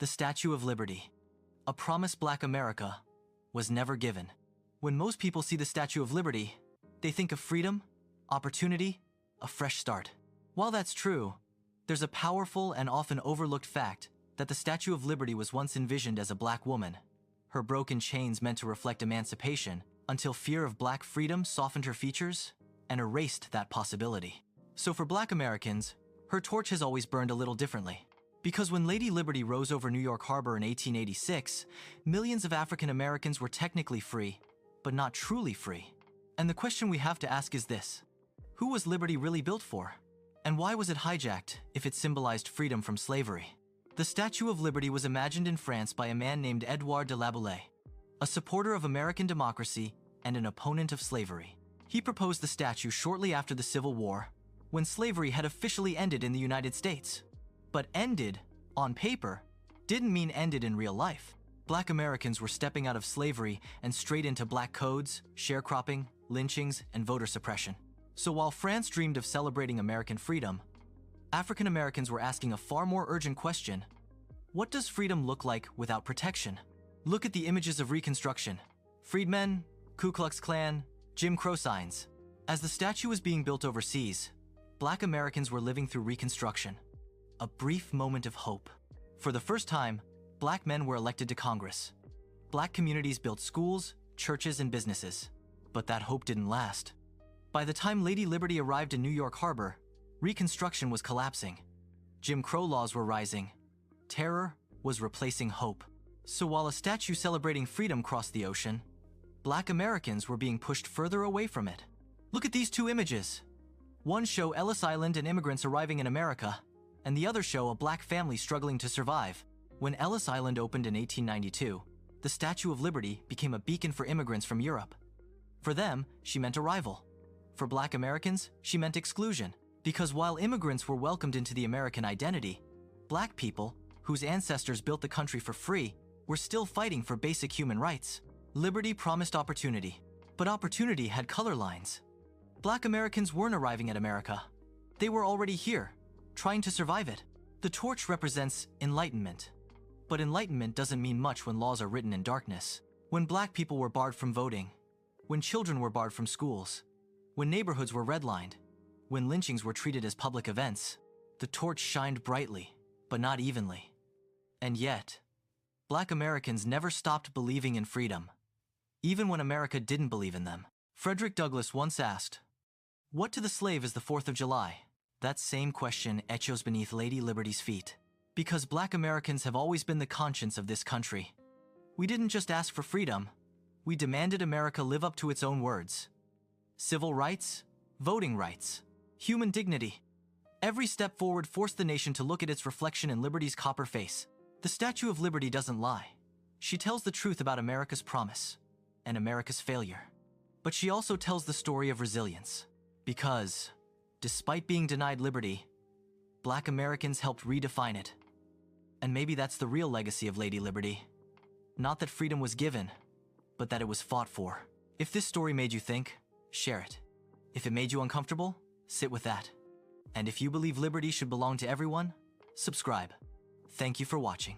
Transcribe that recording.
The Statue of Liberty, a promised Black America, was never given. When most people see the Statue of Liberty, they think of freedom, opportunity, a fresh start. While that's true, there's a powerful and often overlooked fact that the Statue of Liberty was once envisioned as a Black woman, her broken chains meant to reflect emancipation, until fear of Black freedom softened her features and erased that possibility. So for Black Americans, her torch has always burned a little differently. Because when Lady Liberty rose over New York Harbor in 1886, millions of African Americans were technically free, but not truly free. And the question we have to ask is this: who was liberty really built for? And why was it hijacked if it symbolized freedom from slavery? The Statue of Liberty was imagined in France by a man named Edouard de La Boulaye, a supporter of American democracy and an opponent of slavery. He proposed the statue shortly after the Civil War, when slavery had officially ended in the United States. But ended, on paper, didn't mean ended in real life. Black Americans were stepping out of slavery and straight into Black codes, sharecropping, lynchings, and voter suppression. So while France dreamed of celebrating American freedom, African Americans were asking a far more urgent question: what does freedom look like without protection? Look at the images of Reconstruction: freedmen, Ku Klux Klan, Jim Crow signs. As the statue was being built overseas, Black Americans were living through Reconstruction, a brief moment of hope. For the first time, Black men were elected to Congress. Black communities built schools, churches, and businesses. But that hope didn't last. By the time Lady Liberty arrived in New York Harbor, Reconstruction was collapsing. Jim Crow laws were rising. Terror was replacing hope. So while a statue celebrating freedom crossed the ocean, Black Americans were being pushed further away from it. Look at these two images. One show Ellis Island and immigrants arriving in America, and the other show a Black family struggling to survive. When Ellis Island opened in 1892, the Statue of Liberty became a beacon for immigrants from Europe. For them, she meant arrival. For Black Americans, she meant exclusion. Because while immigrants were welcomed into the American identity, Black people, whose ancestors built the country for free, were still fighting for basic human rights. Liberty promised opportunity, but opportunity had color lines. Black Americans weren't arriving at America. They were already here, trying to survive it. The torch represents enlightenment. But enlightenment doesn't mean much when laws are written in darkness. When Black people were barred from voting, when children were barred from schools, when neighborhoods were redlined, when lynchings were treated as public events, the torch shined brightly, but not evenly. And yet, Black Americans never stopped believing in freedom, even when America didn't believe in them. Frederick Douglass once asked, "What to the slave is the 4th of July?" That same question echoes beneath Lady Liberty's feet. Because Black Americans have always been the conscience of this country. We didn't just ask for freedom, we demanded America live up to its own words. Civil rights, voting rights, human dignity. Every step forward forced the nation to look at its reflection in Liberty's copper face. The Statue of Liberty doesn't lie. She tells the truth about America's promise and America's failure. But she also tells the story of resilience. Because, despite being denied liberty, Black Americans helped redefine it. And maybe that's the real legacy of Lady Liberty. Not that freedom was given, but that it was fought for. If this story made you think, share it. If it made you uncomfortable, sit with that. And if you believe liberty should belong to everyone, subscribe. Thank you for watching.